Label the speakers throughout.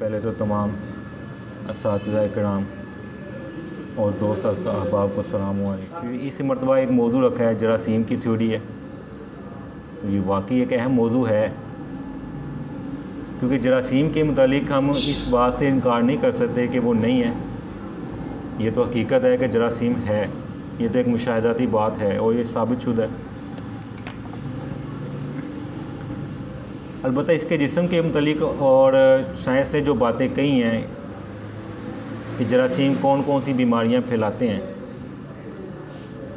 Speaker 1: पहले तो तमाम असातिज़ा इकराम और दोस्त अहबाब को सलाम अलैकुम। इस मरतबा एक मौजू रखा है, जरासीम की थ्योरी है। ये वाकई एक अहम मौजू है, क्योंकि जरासीम के मुतालिक हम इस बात से इनकार नहीं कर सकते कि वो नहीं है। ये तो हकीकत है कि जरासीम है, ये तो एक मुशाहिदाती बात है और ये साबितशुदा है। अलबत्ता इसके जिस्म के मुतालिक और साइंस ने जो बातें कही हैं कि जरासीम कौन कौन सी बीमारियां फैलाते हैं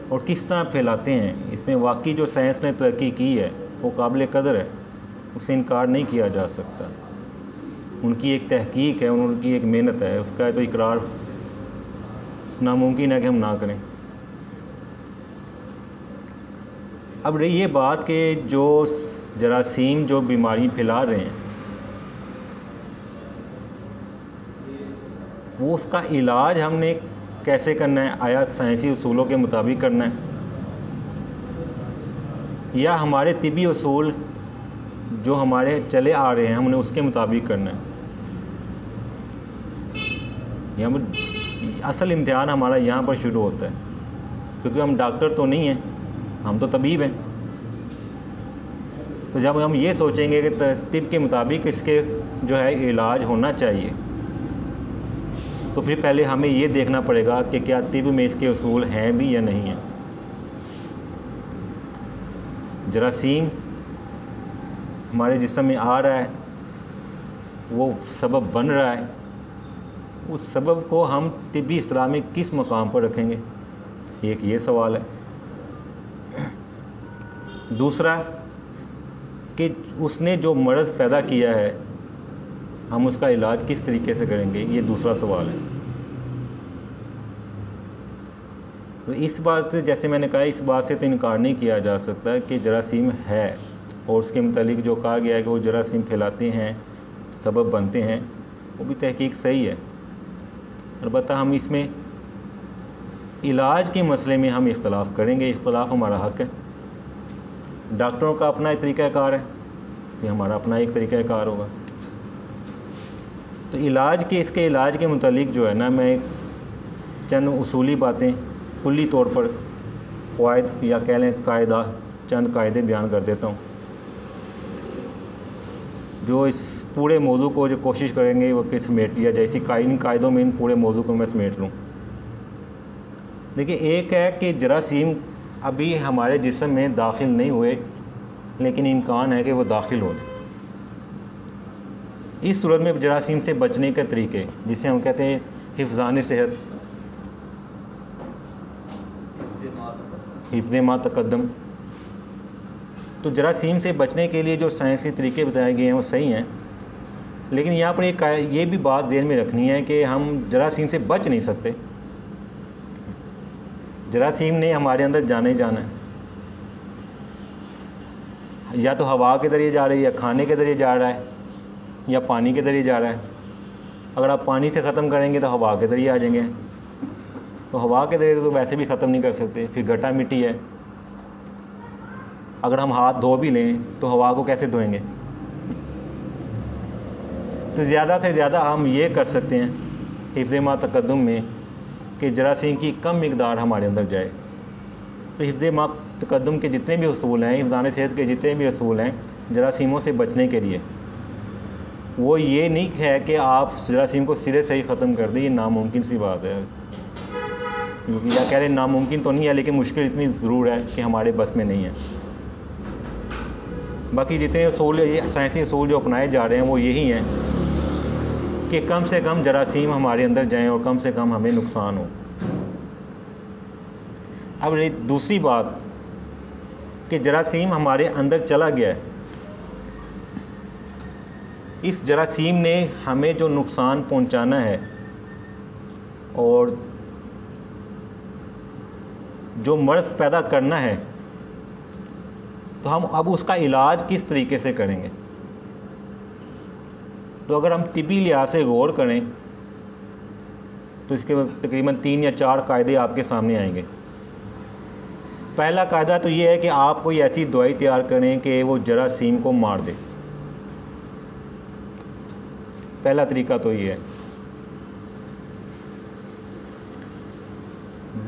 Speaker 1: और किस तरह फैलाते हैं, इसमें वाकई जो साइंस ने तरक्की की है वो काबिल कदर है, उससे इनकार नहीं किया जा सकता। उनकी एक तहकीक है, उनकी एक मेहनत है, उसका तो इकरार नामुमकिन है कि हम ना करें। अब रही ये बात कि जो जरासीम जो बीमारी फैला रहे हैं वो उसका इलाज हमने कैसे करना है, आया साइंसी उसूलों के मुताबिक करना है या हमारे तिबी उसूल जो हमारे चले आ रहे हैं हमने उसके मुताबिक करना है। असल इम्तिहान हमारा यहाँ पर शुरू होता है, क्योंकि हम डॉक्टर तो नहीं हैं, हम तो तबीब हैं। तो जब हम ये सोचेंगे कि तिब के मुताबिक इसके जो है इलाज होना चाहिए, तो फिर पहले हमें ये देखना पड़ेगा कि क्या तिब में इसके उसूल हैं भी या नहीं हैं। जरासीम हमारे जिस्म में आ रहा है, वो सबब बन रहा है, उस सबब को हम तिब्बी इस्तिलाह में किस मकाम पर रखेंगे, एक ये सवाल है। दूसरा कि उसने जो मर्ज़ पैदा किया है हम उसका इलाज किस तरीके से करेंगे, ये दूसरा सवाल है। तो इस बात, जैसे मैंने कहा, इस बात से तो इनकार नहीं किया जा सकता कि जरासीम है और उसके मुतालिक जो कहा गया है कि वो जरासीम फैलाते हैं, सबब बनते हैं, वो भी तहकीक सही है। अलबत्ता हम इसमें इलाज के मसले में हम इख्तलाफ करेंगे, इख्तलाफ हमारा हक़ है। डॉक्टरों का अपना एक तरीक़ाकार है, फिर हमारा अपना एक तरीक़ाकार होगा। तो इसके इलाज के मुतालिक जो है ना, मैं चंद उसूली बातें कुल्ली तौर पर क़वायद या कह लें कायदा, चंद कायदे बयान कर देता हूँ जो इस पूरे मौजू को जो कोशिश करेंगे वो कि समेट लिया जाए। इसी इन कायदों में इन पूरे मौजू को मैं समेट लूँ। देखिए, एक है कि जरासीम अभी हमारे जिस्म में दाखिल नहीं हुए, लेकिन इम्कान है कि वो दाखिल हो जाए। इस सूरत में जरासीम से बचने के तरीके, जिसे हम कहते हैं हिफ़्ज़ान सेहत, हिफ़्ज़ मा तक़द्दम। तो जरासीम से बचने के लिए जो साइंसी तरीके बताए गए हैं वो सही हैं, लेकिन यहाँ पर एक ये भी बात ज़हन में रखनी है कि हम जरासीम से बच नहीं सकते। जरासीम ने हमारे अंदर जाना है, या तो हवा के ज़रिए जा रही है, या खाने के ज़रिए जा रहा है, या पानी के ज़रिए जा रहा है। अगर आप पानी से ख़त्म करेंगे तो हवा के ज़रिए आ जाएंगे, तो हवा के ज़रिए तो वैसे भी ख़त्म नहीं कर सकते। फिर गड्ढा मिट्टी है, अगर हम हाथ धो भी लें तो हवा को कैसे धोएंगे। तो ज़्यादा से ज़्यादा हम ये कर सकते हैं हिफ़्ज़ मा तक़द्दुम में कि जरासीम की कम मिक़दार हमारे अंदर जाए। तो हिफ़्ज़ मा तक़द्दुम के जितने भी उसूल हैं, हिफ़्ज़ान सेहत के जितने भी उसूल हैं जरासीमों से बचने के लिए, वो ये नहीं है कि आप जरासीम को सिरे से ही ख़त्म कर दें। ये नामुमकिन सी बात है, क्योंकि या कह रहे नामुमकिन तो नहीं है, लेकिन मुश्किल इतनी ज़रूर है कि हमारे बस में नहीं है। बाकी जितने असूल, ये साइंसी असूल जो अपनाए जा रहे हैं वो यही हैं कि कम से कम जरासीम हमारे अंदर जाएं और कम से कम हमें नुकसान हो। अब दूसरी बात कि जरासीम हमारे अंदर चला गया है, इस जरासीम ने हमें जो नुकसान पहुंचाना है और जो मर्ज़ पैदा करना है, तो हम अब उसका इलाज किस तरीके से करेंगे। तो अगर हम तिबी लिहाज से गौर करें तो इसके तकरीबन 3 या 4 कायदे आपके सामने आएंगे। पहला कायदा तो ये है कि आप कोई ऐसी दवाई तैयार करें कि वो जरासीम को मार दे। पहला तरीका तो ये है।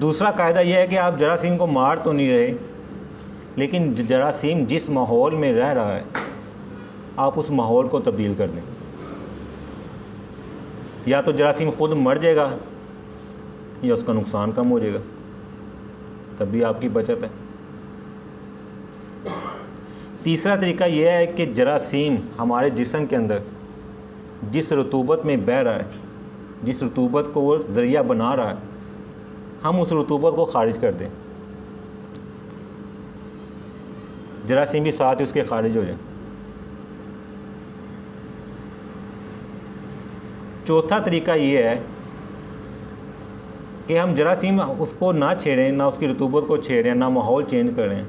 Speaker 1: दूसरा कायदा यह है कि आप जरासीम को मार तो नहीं रहे, लेकिन जरासीम जिस माहौल में रह रहा है आप उस माहौल को तब्दील कर दें। या तो जरासीम ख़ुद मर जाएगा या उसका नुकसान कम हो जाएगा, तब भी आपकी बचत है। तीसरा तरीका यह है कि जरासीम हमारे जिस्म के अंदर जिस रतूबत में बह रहा है, जिस रतूबत को वो ज़रिया बना रहा है, हम उस रतूबत को खारिज कर दें, जरासीम भी साथ ही उसके खारिज हो जाए। चौथा तरीका ये है कि हम जरासीम उसको ना छेड़ें, ना उसकी रतूबत को छेड़ें, ना माहौल चेंज करें।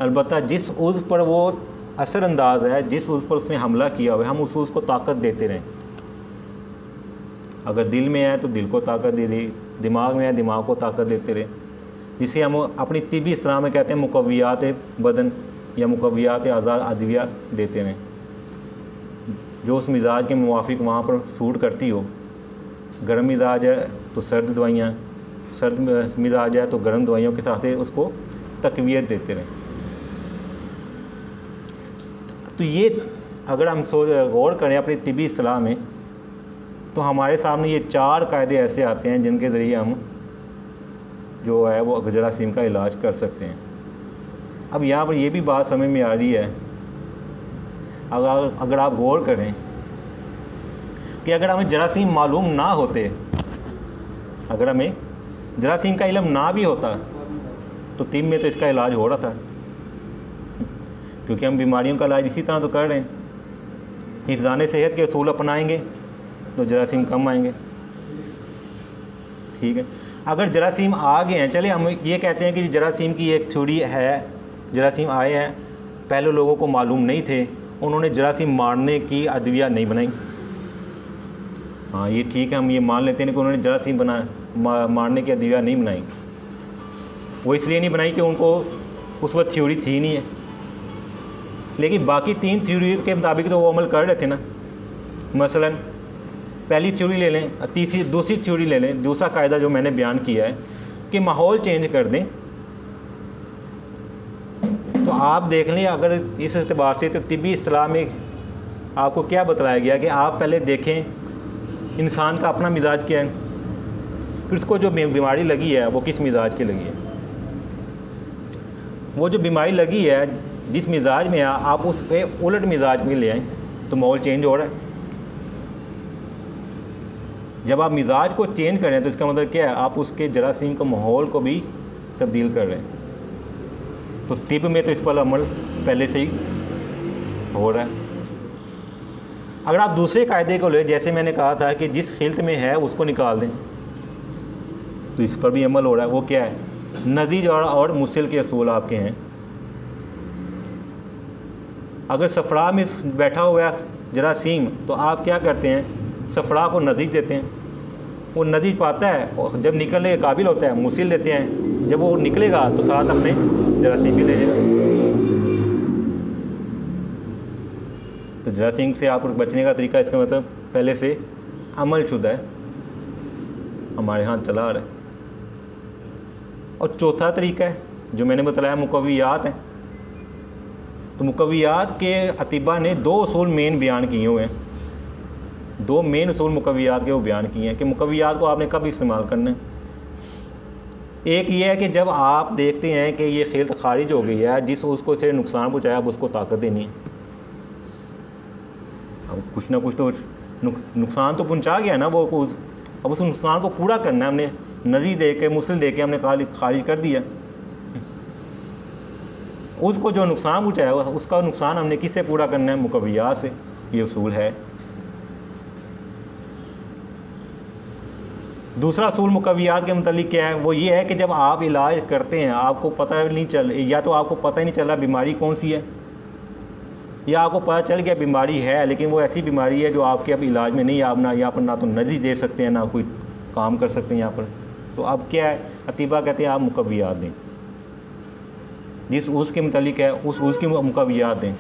Speaker 1: अलबत्ता जिस उज़्व पर वो असरअंदाज है, जिस उज़्व पर उसने हमला किया हुआ है, हम उस उज़्व को ताकत देते रहें। अगर दिल में है तो दिल को ताकत दे दी, दिमाग में है दिमाग को ताकत देते रहें, जिसे हम अपनी तिबी इस्लाह में कहते हैं मुकव्वियात बदन या मुकव्वियात आज़ाद अदविया देते रहें, जो उस मिजाज के मुवाफिक वहाँ पर सूट करती हो। गर्म मिजाज है तो सर्द दवाइयाँ, सर्द मिजाज है तो गर्म दवाइयों के साथ उसको तकवीयत देते रहें। तो ये अगर हम गौर करें अपनी तिबी इस्लाह में, तो हमारे सामने ये 4 कायदे ऐसे आते हैं जिनके ज़रिए हम जो है वो जरासीम का इलाज कर सकते हैं। अब यहाँ पर ये भी बात समझ में आ रही है, अगर आप गौर करें कि अगर हमें जरासीम मालूम ना होते, अगर हमें जरासीम का इल्म ना भी होता तो तिब में तो इसका इलाज हो रहा था, क्योंकि हम बीमारियों का इलाज इसी तरह तो कर रहे हैं। हिफ़्ज़ाने सेहत के असूल अपनाएंगे तो जरासीम कम आएंगे। ठीक है, अगर जरासीम आ गए हैं, चले हम ये कहते हैं कि जरासीम की एक थ्योरी है, जरासीम आए हैं, पहले लोगों को मालूम नहीं थे, उन्होंने जरासीम मारने की अदविया नहीं बनाई। हाँ ये ठीक है, हम ये मान लेते हैं कि उन्होंने जरासीम मारने की अदविया नहीं बनाई। वो इसलिए नहीं बनाई कि उनको उस वक्त थ्योरी थी नहीं है, लेकिन बाकी 3 थ्योरीज़ के मुताबिक तो वो अमल कर रहे थे ना। मसलन पहली थ्योरी ले लें, दूसरी थ्योरी ले लें, दूसरा कायदा जो मैंने बयान किया है कि माहौल चेंज कर दें, तो आप देख लें अगर इस एतबार से, तो तिब्बी इस्तिलाह में आपको क्या बतलाया गया कि आप पहले देखें इंसान का अपना मिजाज क्या है, फिर उसको जो बीमारी लगी है वो किस मिजाज की लगी है। वो जो बीमारी लगी है जिस मिजाज में आप उस पर उलट मिजाज में ले आएँ तो माहौल चेंज हो रहा है। जब आप मिजाज को चेंज कर रहे हैं तो इसका मतलब क्या है, आप उसके जरासीम का माहौल को भी तब्दील कर रहे हैं। तो तिब में तो इस पर अमल पहले से ही हो रहा है। अगर आप दूसरे कायदे को ले, जैसे मैंने कहा था कि जिस खिल्त में है उसको निकाल दें, तो इस पर भी अमल हो रहा है। वो क्या है, नजीज और मुसिल के असूल आपके हैं। अगर सफ़रा में बैठा हुआ है जरासीम, तो आप क्या करते हैं, सफ़रा को नजीज देते हैं, वो नजीज पाता है और जब निकलने के काबिल होता है मुसिल देते हैं, जब वो निकलेगा तो साथ अपने जरासीम भी ले जाएगा। तो जरासीम से आप बचने का तरीका, इसका मतलब पहले से अमल शुदा है, हमारे यहाँ चला आ रहा है। और चौथा तरीका है जो मैंने बताया, मुकव्वियात हैं। तो मुकव्वियात के अतिबा ने 2 उसूल मेन बयान किए हुए हैं, 2 मेन उसूल मुकव्वियात के वो बयान किए हैं कि मुकव्वियात को आपने कब इस्तेमाल करना है। एक ये है कि जब आप देखते हैं कि ये खिल्त खारिज हो गई है, जिस उसको से नुकसान पहुँचाया, अब उसको ताकत देनी है। अब कुछ ना कुछ तो नुकसान तो पहुँचा गया ना वो, अब उस नुकसान को पूरा करना है। हमने नज़ीर दे के, मुसल दे के हमने खारिज कर दिया। उसको जो नुकसान पहुँचाया उसका नुकसान हमने किससे पूरा करना है, मुकव्वियात से। ये उसूल है। दूसरा असूल मुकव्वियात के मुतालिक क्या है, वो ये है कि जब आप इलाज करते हैं आपको पता नहीं चल, या तो आपको पता ही नहीं चल रहा बीमारी कौन सी है, या आपको पता चल गया बीमारी है लेकिन वो ऐसी बीमारी है जो आपके अब इलाज में नहीं, आप ना यहाँ पर ना तो नज़ीर दे सकते हैं ना कोई काम कर सकते हैं यहाँ पर। तो अब क्या है, अतीबा कहते हैं आप मुकव्वियात दें, जिस उस के मुतालिक है उस की मुकव्वियात दें।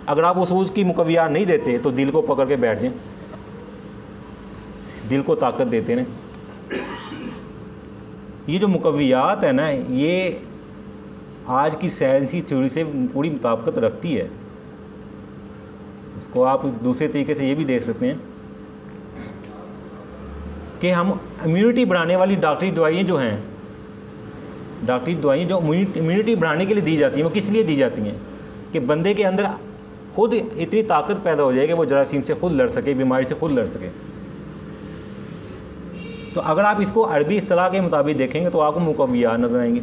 Speaker 1: अगर आप उस की मुकव्वियात नहीं देते तो दिल को पकड़ के बैठ जाएं, दिल को ताकत देते हैं। ये जो मुकव्वियात है ना, ये आज की साइंसी थ्योरी से पूरी मुताबिकत रखती है। इसको आप दूसरे तरीके से ये भी देख सकते हैं कि हम इम्यूनिटी बढ़ाने वाली डॉक्टरी दवाइयाँ जो हैं, डॉक्टरी दवाइयाँ जो इम्यूनिटी बढ़ाने के लिए दी जाती हैं, वो किस लिए दी जाती हैं कि बंदे के अंदर खुद इतनी ताकत पैदा हो जाए कि वो जरासीम से खुद लड़ सके, बीमारी से खुद लड़ सके। तो अगर आप इसको अरबी इस्तिलाह के मुताबिक देखेंगे तो आपको मुकव्वियात नज़र आएंगे।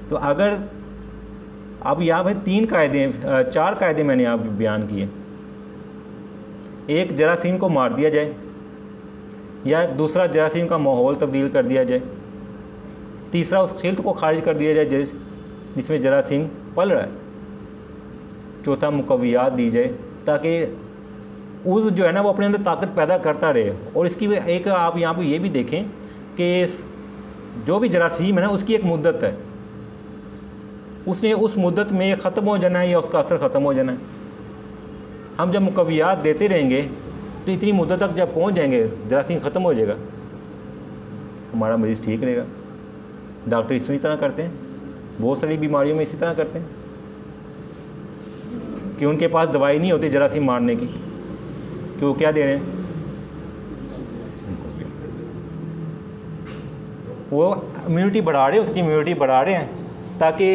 Speaker 1: तो अगर अब यहाँ पर 4 कायदे मैंने यहाँ बयान किए। एक, जरासीम को मार दिया जाए, या दूसरा, जरासीम का माहौल तब्दील कर दिया जाए, तीसरा, उस खिल्त को खारिज कर दिया जाए जिसमें जरासीम पल रहा है, चौथा, मुकव्वियात दी जाए ताकि उस जो है ना वो अपने अंदर ताकत पैदा करता रहे। और इसकी एक आप यहाँ पर ये भी देखें कि जो भी जरासीम है ना उसकी एक मुद्दत है, उसने उस मुद्दत में ख़त्म हो जाना है या उसका असर ख़त्म हो जाना है। हम जब मुकव्वियात देते रहेंगे तो इतनी मुद्दत तक जब पहुँच जाएंगे जरासीम ख़त्म हो जाएगा, हमारा मरीज़ ठीक रहेगा। डॉक्टर इसी तरह करते हैं, बहुत सारी बीमारियों में इसी तरह करते हैं कि उनके पास दवाई नहीं होती जरासीम मारने की, कि वो क्या दे रहे हैं, वो इम्यूनिटी बढ़ा रहे हैं, उसकी इम्यूनिटी बढ़ा रहे हैं ताकि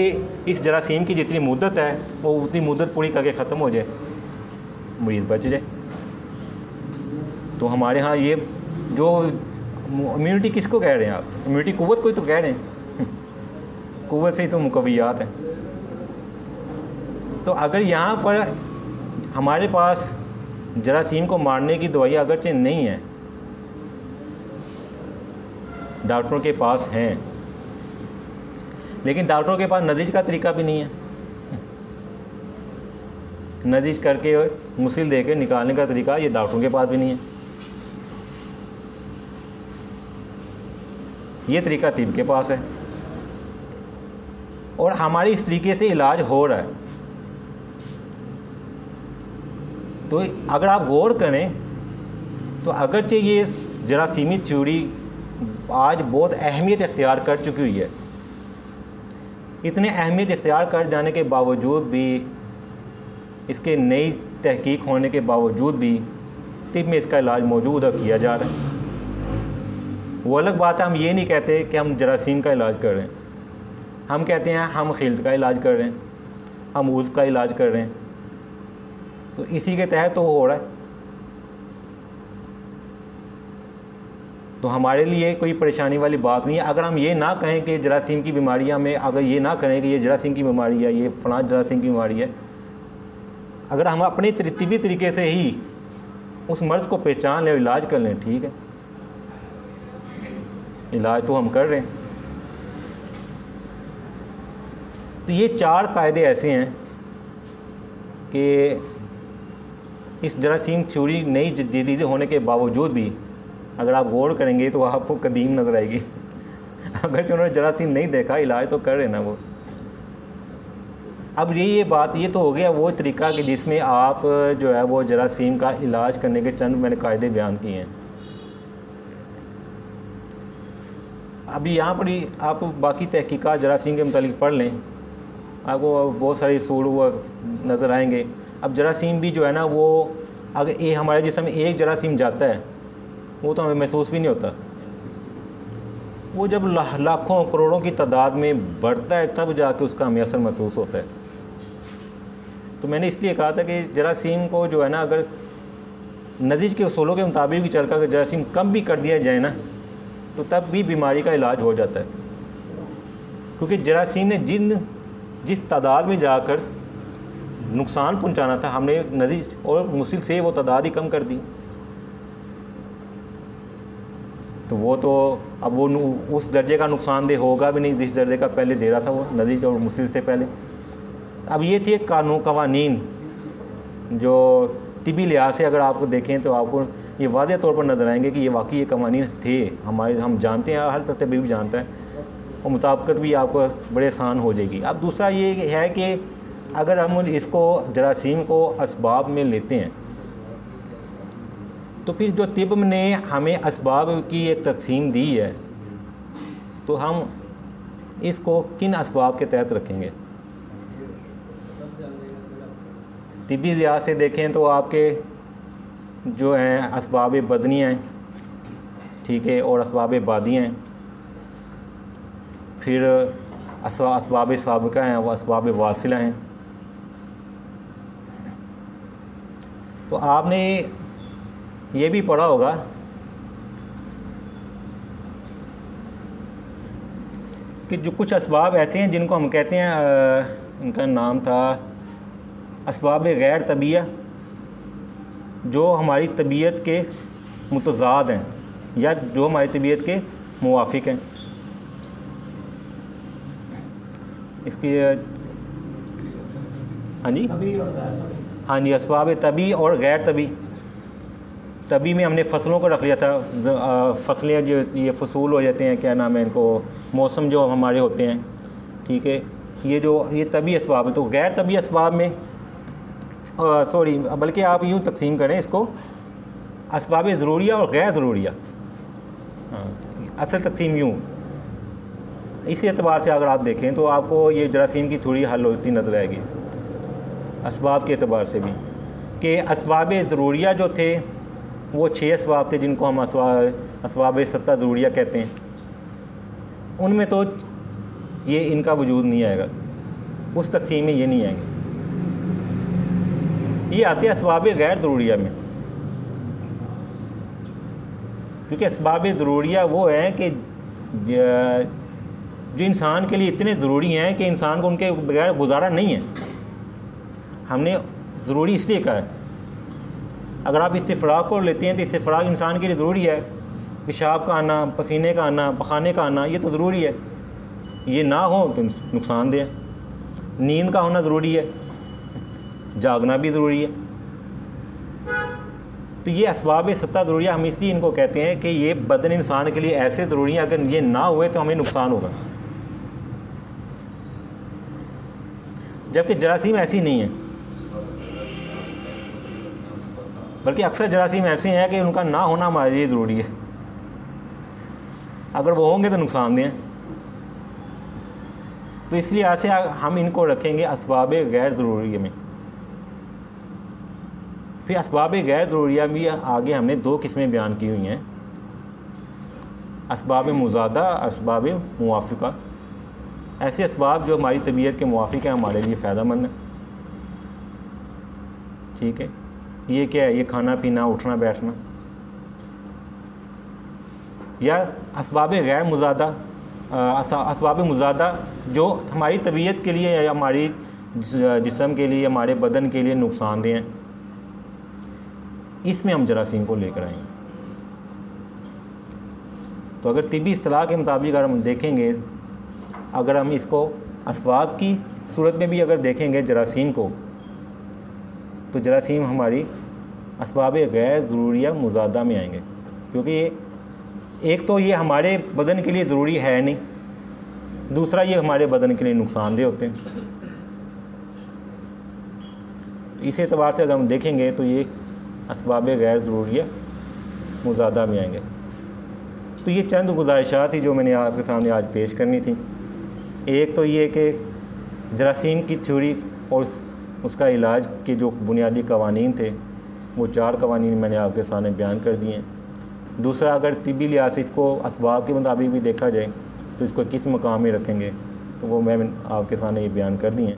Speaker 1: इस जरासीम की जितनी मुद्दत है वो उतनी मुद्दत पूरी करके ख़त्म हो जाए, मरीज़ बच जाए। तो हमारे यहाँ ये जो इम्यूनिटी किसको कह रहे हैं आप, इम्यूनिटी कुव्वत को ही तो कह रहे हैं, कुव्वत से ही तो मुकव्वियात है। तो अगर यहाँ पर हमारे पास जरासीम को मारने की दवाइयाँ अगरचे नहीं हैं, डॉक्टरों के पास हैं, लेकिन डॉक्टरों के पास नज़ीज का तरीका भी नहीं है, नज़ीज करके मुसिल दे के निकालने का तरीका ये डॉक्टरों के पास भी नहीं है। ये तरीका तिब के पास है और हमारे इस तरीके से इलाज हो रहा है। तो अगर आप गौर करें तो अगरचे ये जरासीमी थ्योरी आज बहुत अहमियत इख्तियार कर चुकी हुई है, इतने अहमियत इख्तियार कर जाने के बावजूद भी, इसके नई तहकीक होने के बावजूद भी तिब में इसका इलाज मौजूद किया जा रहा है। वो अलग बात है, हम ये नहीं कहते कि हम जरासीम का इलाज कर रहे हैं, हम कहते हैं हम खिल्त का इलाज कर रहे हैं, हम उज़्व का इलाज कर रहे हैं। तो इसी के तहत तो हो रहा है। तो हमारे लिए कोई परेशानी वाली बात नहीं है अगर हम ये ना कहें कि जरासीम की बीमारियां में, अगर ये ना करें कि ये जरासीम की बीमारी है, ये फ़लाँ जरासीम की बीमारी है। अगर हम अपने तिब्बी तरीके से ही उस मर्ज़ को पहचान लें, इलाज कर लें, ठीक है, इलाज तो हम कर रहे हैं। तो ये 4 कायदे ऐसे हैं कि इस जरासीम थ्योरी नई जदीद होने के बावजूद भी अगर आप गौर करेंगे तो आपको कदीम नज़र आएगी। अगर जो उन्होंने जरासीम नहीं देखा, इलाज तो कर रहे ना वो। अब ये बात ये तो हो गया वो तरीका कि जिसमें आप जो है वो जरासीम का इलाज करने के चंद मैंने कायदे बयान किए हैं। अभी यहाँ पर ही आप बाकी तहकीकात जरासीम के मुतालिक पढ़ लें, आपको बहुत सारे सूल हुआ नज़र आएंगे। अब जरासीम भी जो है ना वो अगर हमारे जिस्म में एक जरासीम जाता है वो तो हमें महसूस भी नहीं होता, वो जब लाखों करोड़ों की तादाद में बढ़ता है तब जाके उसका हमें असर महसूस होता है। तो मैंने इसलिए कहा था कि जरासीम को जो है ना अगर नज़ीज के उसूलों के मुताबिक भी चलकर अगर जरासीम कम भी कर दिया जाए ना तो तब भी बीमारी का इलाज हो जाता है, क्योंकि जरासीम ने जिस तादाद में जाकर नुकसान पहुंचाना था हमने नज़ीज और मुसिल से वो तादाद ही कम कर दी। तो वो तो अब वो उस दर्जे का नुकसानदेह होगा भी नहीं जिस दर्जे का पहले दे रहा था वो नज़ीज और मुसिल से पहले। अब ये थी कवानीन जो तिबी लिहाज से अगर आपको देखें तो आपको ये वाज़ेह तौर पर नज़र आएंगे कि ये वाकई ये कवानीन थे हमारे, हम जानते हैं, हर तबी भी जानता है, और मुताबिकत भी आपको बड़े आसान हो जाएगी। अब दूसरा ये है कि अगर हम इसको जरासीम को असबाब में लेते हैं तो फिर जो तिब ने हमें असबाब की एक तकसीम दी है, तो हम इसको किन असबाब के तहत रखेंगे? तिबी लिहाज से देखें तो आपके जो हैं असबाब बदनी हैं, ठीक है, और असबाब बादी हैं, फिर असबाब साबिका हैं, वो असबाब वासिला हैं। तो आपने ये भी पढ़ा होगा कि जो कुछ असबाब ऐसे हैं जिनको हम कहते हैं, इनका नाम था असबाब गैर तबीया, जो हमारी तबीयत के मुतज़ाद हैं या जो हमारी तबीयत के मुवाफिक हैं। इसकी हाँ जी, असबाब तबी और गैर तबी। तभी में हमने फसलों को रख लिया था, फसलें जो ये फसूल हो जाते हैं, क्या नाम है इनको, मौसम जो हमारे होते हैं, ठीक है, ये तभी असबाब है। तो गैर तभी असबाब में सॉरी, बल्कि आप यूँ तकसीम करें इसको, असबाब ज़रूरिया और गैर ज़रूरिया। असल तकसीम यूँ, इसी एतबार से अगर आप देखें तो आपको ये जरासीम की थोड़ी हल होती नज़र आएगी, असबाब के एतबार से भी, कि असबाब ज़रूरिया जो थे वो 6 असबाब थे जिनको हम असबाब सत्ता ज़रूरिया कहते हैं। उनमें तो ये इनका वजूद नहीं आएगा, उस तकसीम में ये नहीं आएंगे। ये आते हैं असबाब गैर ज़रूरिया में, क्योंकि असबाब ज़रूरिया वो हैं कि जो इंसान के लिए इतने ज़रूरी हैं कि इंसान को उनके बगैर गुजारा नहीं है। हमने ज़रूरी इसलिए कहा है। अगर आप इस्तिफ़राग को लेते हैं तो इस्तिफ़राग इंसान के लिए ज़रूरी है, पेशाब का आना, पसीने का आना, पखाने का आना, ये तो ज़रूरी है। ये ना हो तो नुकसानदेह है। नींद का होना ज़रूरी है, जागना भी ज़रूरी है। तो ये असबाब सत्ता ज़रूरी, हम इसलिए इनको कहते हैं कि ये बदन इंसान के लिए ऐसे ज़रूरी है, अगर ये ना हुए तो हमें नुकसान होगा। जबकि जरासीम ऐसी नहीं है, बल्कि अक्सर जरासीम ऐसे हैं कि उनका ना होना हमारे लिए ज़रूरी है, अगर वो होंगे तो नुकसानदेह हैं। तो इसलिए ऐसे हम इनको रखेंगे असबाब गैर ज़रूरी में। फिर असबाब गैर ज़रूरिया भी आगे हमने 2 किस्में बयान की हुई हैं, असबाब मुज़ादा, असबाब मुवाफ़िका। ऐसे असबाब जो हमारी तबीयत के मुवाफ़िक हैं, हमारे लिए फ़ायदेमंद हैं, ठीक है। ये क्या है? ये खाना पीना, उठना बैठना। या असबाब गैर मुज़ादा, असबाब मुज़ादा जो हमारी तबीयत के लिए या हमारी जिस्म के लिए, हमारे बदन के लिए नुकसानदेह हैं, इसमें हम जरासीम को लेकर आएंगे। तो अगर तिबी इस्तिलाह के मुताबिक अगर हम देखेंगे, अगर हम इसको असबाब की सूरत में भी अगर देखेंगे जरासीम को, तो जरासीम हमारी असबाब गैर ज़रूरिया मुज़ादा में आएंगे, क्योंकि एक तो ये हमारे बदन के लिए ज़रूरी है नहीं, दूसरा ये हमारे बदन के लिए नुकसानदेह होते हैं। इस एतबार से अगर हम देखेंगे तो ये असबाब गैर ज़रूरिया मुज़ादा में आएंगे। तो ये चंद गुजारिशात थी जो मैंने आपके सामने आज पेश करनी थी। एक तो ये कि जरासीम की थ्योरी और उसका इलाज के जो बुनियादी कवानीन थे, वो 4 कवानीन मैंने आपके सामने बयान कर दिए हैं। दूसरा, अगर तिब्बी लिहाज से इसको असबाब के मुताबिक भी देखा जाए तो इसको किस मकाम में रखेंगे, तो वो मैं आपके सामने ये बयान कर दिए हैं।